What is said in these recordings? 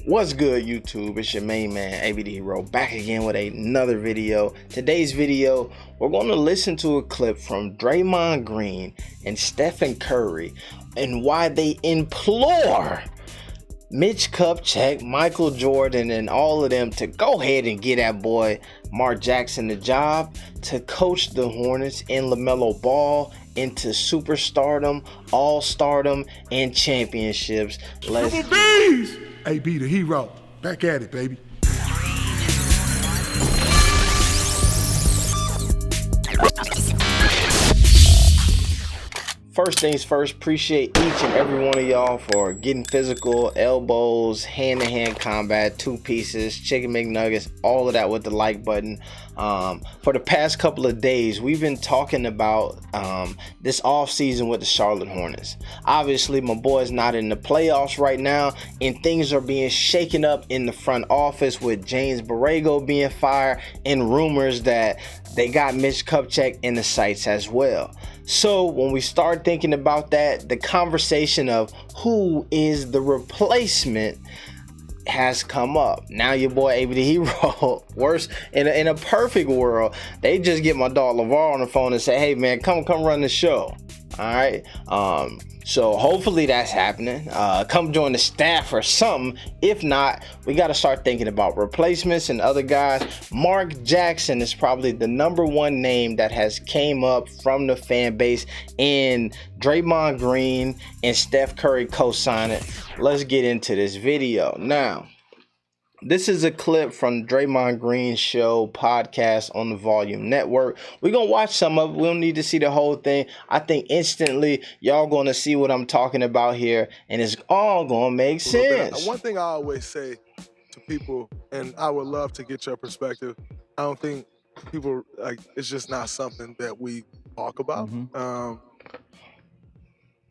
What's good, YouTube? It's your main man, AB the Hero, back again with another video. Today's video, we're going to listen to a clip from Draymond Green and Stephen Curry and why they implore Mitch Kupchak, Michael Jordan, and all of them to go ahead and get that boy Mark Jackson the job to coach the Hornets and LaMelo Ball into superstardom, all-stardom, and championships. Let's Triple B's! AB the Hero, back at it, baby. First things first, appreciate each and every one of y'all for getting physical, elbows, hand-to-hand combat, two pieces, chicken McNuggets, all of that with the like button. For the past couple of days, we've been talking about this offseason with the Charlotte Hornets. Obviously, my boy's not in the playoffs right now, and things are being shaken up in the front office with James Borrego being fired and rumors that they got Mitch Kupchak in the sights as well. So when we start thinking about that, the conversation of who is the replacement has come up. Now your boy AB the Hero, worse in a perfect world, they just get my dog LeVar on the phone and say, hey man, come run the show. All right. So hopefully that's happening. Come join the staff or something. If not, we got to start thinking about replacements and other guys. Mark Jackson is probably the #1 name that has came up from the fan base, and Draymond Green and Steph Curry co-sign it. Let's get into this video now. This is a clip from Draymond Green's show podcast on the Volume Network. We're going to watch some of it. We don't need to see the whole thing. I think instantly y'all going to see what I'm talking about here, and it's all going to make sense. One thing I always say to people, and I would love to get your perspective, I don't think people, like, it's just not something that we talk about.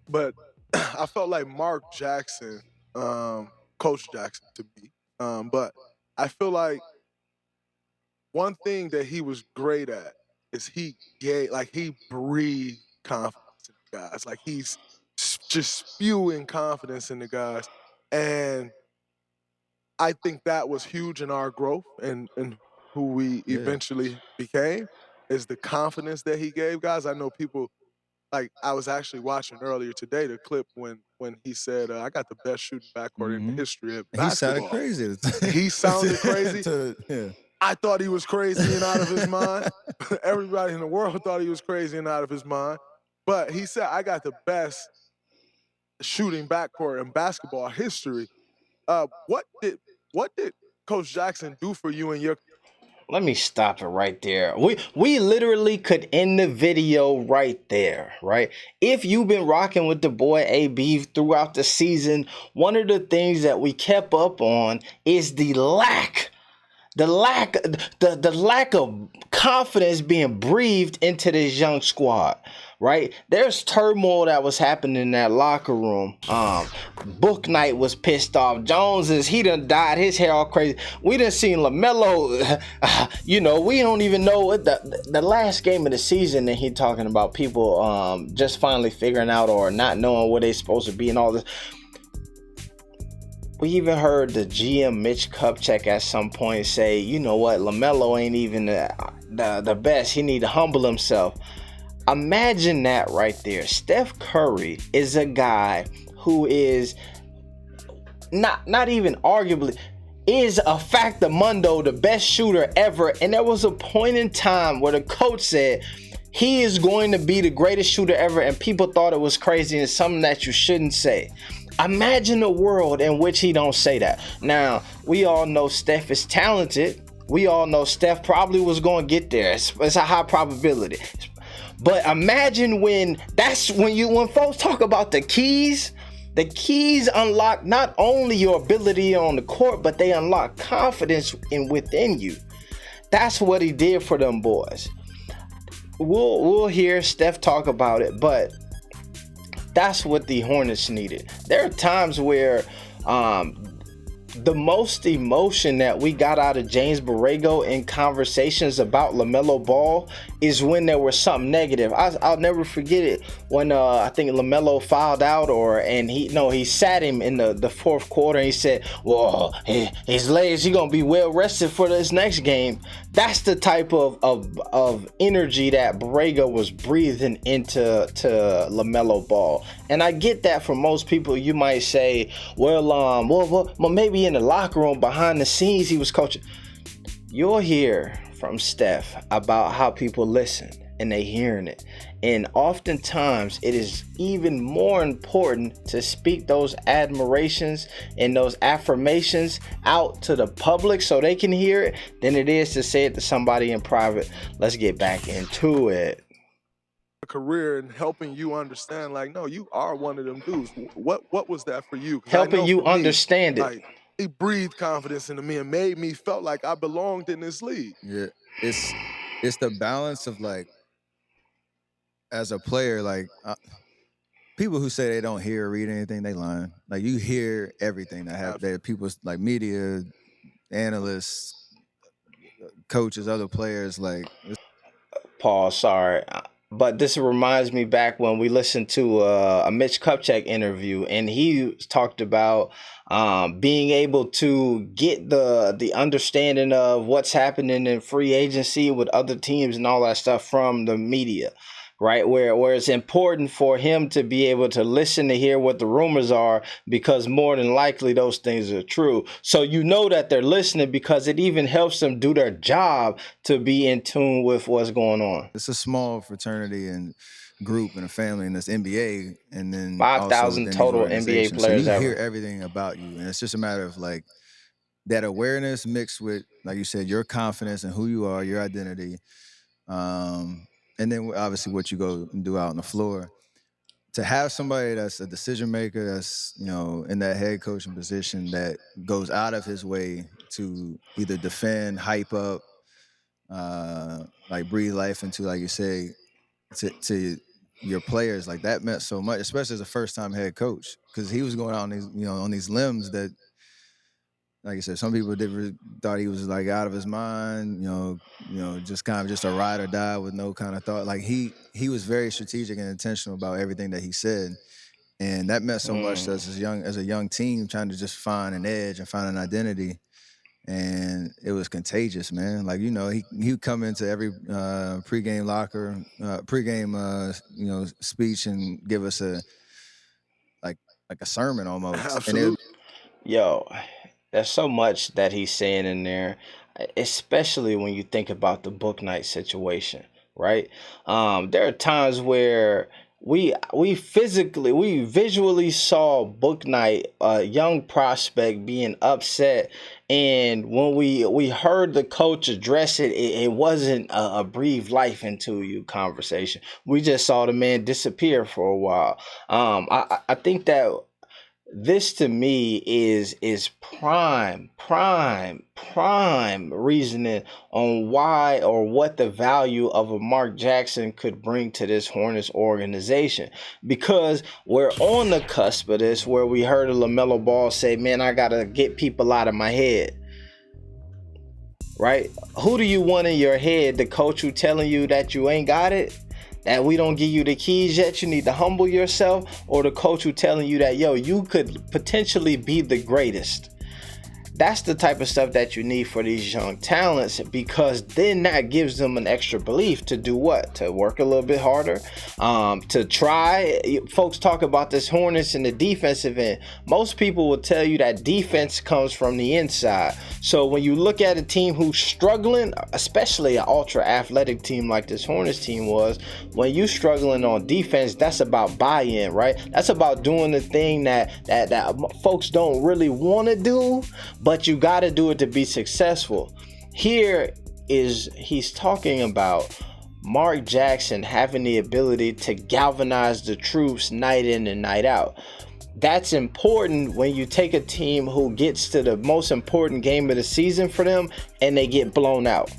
But I felt like Mark Jackson, Coach Jackson to me, but I feel like one thing that he was great at is he breathed confidence in the guys. Like he's just spewing confidence in the guys. And I think that was huge in our growth and who we eventually became, is the confidence that he gave guys. I know people, like I was actually watching earlier today the clip when he said, I got the best shooting backcourt in the history of basketball. He sounded crazy. He sounded crazy. I thought he was crazy and out of his mind. Everybody in the world thought he was crazy and out of his mind. But he said, I got the best shooting backcourt in basketball history. What did Coach Jackson do for you and your... Let me stop it right there. We literally could end the video right there, right? If you've been rocking with the boy AB throughout the season, one of the things that we kept up on is the lack of confidence being breathed into this young squad, right? There's turmoil that was happening in that locker room. Book Night was pissed off. He done dyed his hair all crazy. We done seen LaMelo, we don't even know what the last game of the season that he talking about people just finally figuring out or not knowing where they supposed to be and all this. We even heard the GM Mitch Kupchak at some point say, you know what, LaMelo ain't even the best. He need to humble himself. Imagine that right there. Steph Curry is a guy who is not even arguably, is a factamundo, the best shooter ever. And there was a point in time where the coach said he is going to be the greatest shooter ever, and people thought it was crazy and something that you shouldn't say. Imagine a world in which he don't say that. Now, we all know Steph is talented. We all know Steph probably was going to get there. It's a high probability. But imagine when folks talk about the keys unlock not only your ability on the court, but they unlock confidence within you. That's what he did for them boys. We'll hear Steph talk about it, but that's what the Hornets needed. There are times where the most emotion that we got out of James Borrego in conversations about LaMelo Ball is when there was something negative. I'll never forget it when I think LaMelo fouled out, and he sat him in the fourth quarter, and he said, "Well, his legs, he gonna be well rested for this next game." That's the type of energy that Borrego was breathing into LaMelo Ball, and I get that from most people. You might say, well, maybe in the locker room behind the scenes he was coaching. You'll hear from Steph about how people listen and they hearing it, and oftentimes it is even more important to speak those admirations and those affirmations out to the public so they can hear it than it is to say it to somebody in private. Let's get back into it. Career and helping you understand, like, no, you are one of them dudes. What was that for you? 'Cause Helping you understand it. Like, he breathed confidence into me and made me felt like I belonged in this league. Yeah, it's the balance of, like, as a player, like, people who say they don't hear or read anything, they lying. Like, you hear everything that happens. There, people like media, analysts, coaches, other players, like. Paul, sorry. But this reminds me back when we listened to a Mitch Kupchak interview, and he talked about being able to get the understanding of what's happening in free agency with other teams and all that stuff from the media, right? Where it's important for him to be able to listen to hear what the rumors are, because more than likely those things are true. So you know that they're listening because it even helps them do their job to be in tune with what's going on. It's a small fraternity and group and a family in this NBA, and then 5,000 total NBA players. So you hear everything about you, and it's just a matter of, like, that awareness mixed with, like you said, your confidence and who you are, your identity. And then obviously what you go and do out on the floor. To have somebody that's a decision maker, that's, in that head coaching position, that goes out of his way to either defend, hype up, like breathe life into, like you say, to your players, like, that meant so much, especially as a first-time head coach, because he was going out on these, on these limbs that, like I said, some people thought he was, like, out of his mind, just kind of just a ride or die with no kind of thought. Like, he was very strategic and intentional about everything that he said, and that meant so much to us as a young team, trying to just find an edge and find an identity, and it was contagious, man. Like, he would come into every pregame locker, speech and give us a sermon almost. Absolutely. Yo, there's so much that he's saying in there, especially when you think about the book night situation, right? There are times where we visually saw book night, a young prospect, being upset, and when we heard the coach address it, it wasn't a breathe life into you conversation. We just saw the man disappear for a while. I think that this, to me, is prime reasoning on why or what the value of a Mark Jackson could bring to this Hornets organization. Because we're on the cusp of this, where we heard a LaMelo Ball say, "Man, I gotta get people out of my head." Right? Who do you want in your head? The coach who telling you that you ain't got it? That we don't give you the keys yet, you need to humble yourself? Or the coach who telling you that, you could potentially be the greatest? That's the type of stuff that you need for these young talents, because then that gives them an extra belief to do what? To work a little bit harder, to try. Folks talk about this Hornets in the defensive end. Most people will tell you that defense comes from the inside. So when you look at a team who's struggling, especially an ultra athletic team like this Hornets team was, when you struggling on defense, that's about buy-in, right? That's about doing the thing that folks don't really want to do, but you got to do it to be successful. He's talking about Mark Jackson having the ability to galvanize the troops night in and night out. That's important when you take a team who gets to the most important game of the season for them and they get blown out.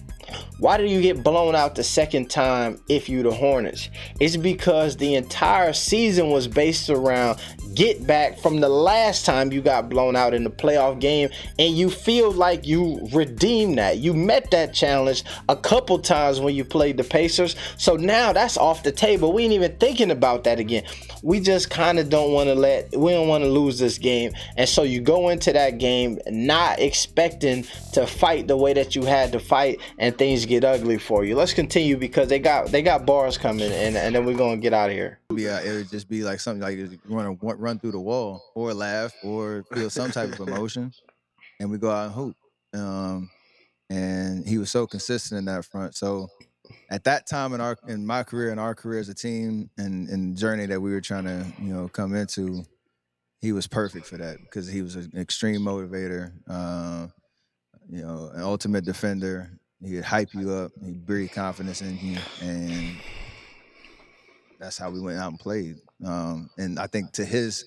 Why do you get blown out the second time if you the Hornets? It's because the entire season was based around get back from the last time you got blown out in the playoff game, and you feel like you redeemed that. You met that challenge a couple times when you played the Pacers, so now that's off the table. We ain't even thinking about that again. We just kind of don't want to lose this game, and so you go into that game not expecting to fight the way that you had to fight, and things get ugly for you. Let's continue because they got bars coming, and then we're gonna get out of here. Yeah, it would just be like something like you want to run through the wall, or laugh, or feel some type of emotion, and we go out and hoop. And he was so consistent in that front. So at that time in my career and our career as a team and journey that we were trying to come into, he was perfect for that because he was an extreme motivator, an ultimate defender. He'd hype you up, he'd breathe confidence in you, and that's how we went out and played. And I think to his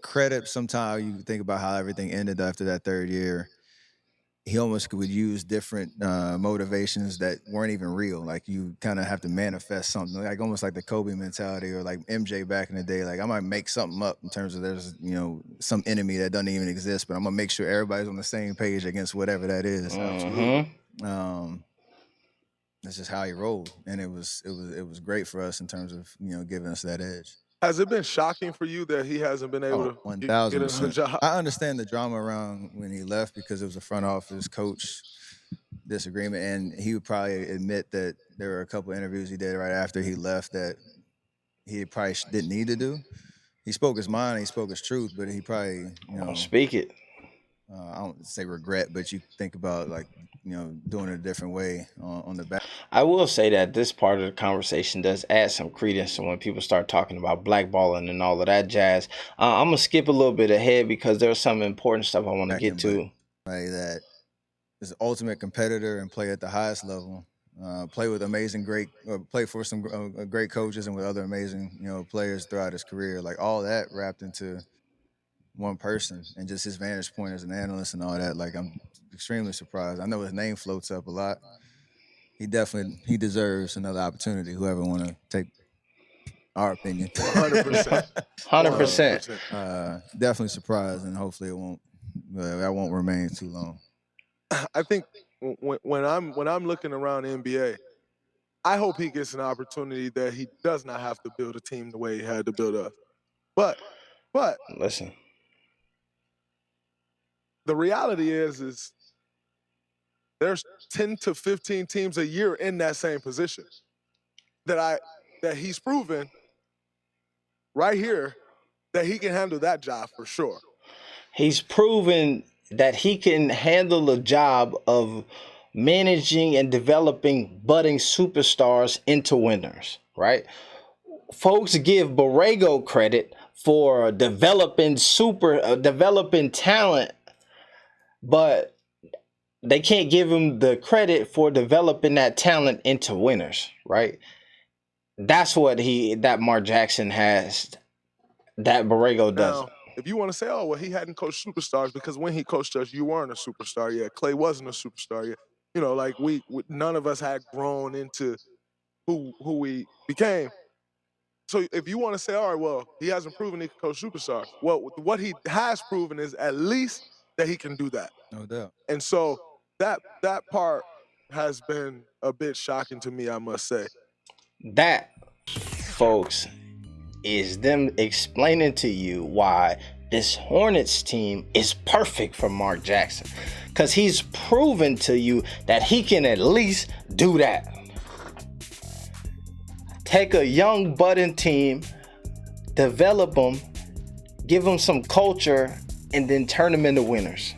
credit, sometimes you think about how everything ended after that third year. He almost would use different motivations that weren't even real. Like you kind of have to manifest something, like almost like the Kobe mentality or like MJ back in the day. Like I might make something up in terms of there's some enemy that doesn't even exist, but I'm gonna make sure everybody's on the same page against whatever that is. Mm-hmm. That's just how he rolled, and it was great for us in terms of giving us that edge. Has it been shocking for you that he hasn't been able to get another job? I understand the drama around when he left because it was a front office coach disagreement, and he would probably admit that there were a couple interviews he did right after he left that he probably didn't need to do. He spoke his mind, he spoke his truth, but he probably speak it. I don't say regret, but you think about doing it a different way on the back. I will say that this part of the conversation does add some credence to when people start talking about blackballing and all of that jazz. I'm going to skip a little bit ahead because there's some important stuff I want to get to. Right, that is an ultimate competitor and play at the highest level. Play with play for some great coaches and with other amazing players throughout his career. Like all that wrapped into one person, and just his vantage point as an analyst and all that. Like I'm extremely surprised. I know his name floats up a lot. He deserves another opportunity. Whoever want to take our opinion. 100%. 100%. Definitely surprised, and hopefully that won't remain too long. I think when I'm looking around the NBA, I hope he gets an opportunity that he does not have to build a team the way he had to build us. But listen, the reality is there's 10 to 15 teams a year in that same position that he's proven right here that he can handle that job for sure. He's proven that he can handle the job of managing and developing budding superstars into winners, right? Folks give Borrego credit for developing talent, but they can't give him the credit for developing that talent into winners, right? That's what that Mark Jackson has, that Borrego doesn't. Now, if you want to say, oh, well, he hadn't coached superstars because when he coached us, you weren't a superstar yet. Clay wasn't a superstar yet. Like we none of us had grown into who we became. So if you want to say, all right, well, he hasn't proven he can coach superstars. Well, what he has proven is at least that he can do that. No doubt. And so that part has been a bit shocking to me, I must say. That, folks, is them explaining to you why this Hornets team is perfect for Mark Jackson. Because he's proven to you that he can at least do that. Take a young budding team, develop them, give them some culture, and then turn them into winners.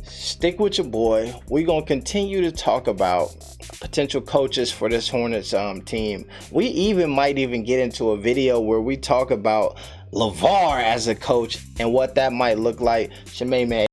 Stick with your boy. We're going to continue to talk about potential coaches for this Hornets team. We might get into a video where we talk about LeVar as a coach and what that might look like. Shemaine, man.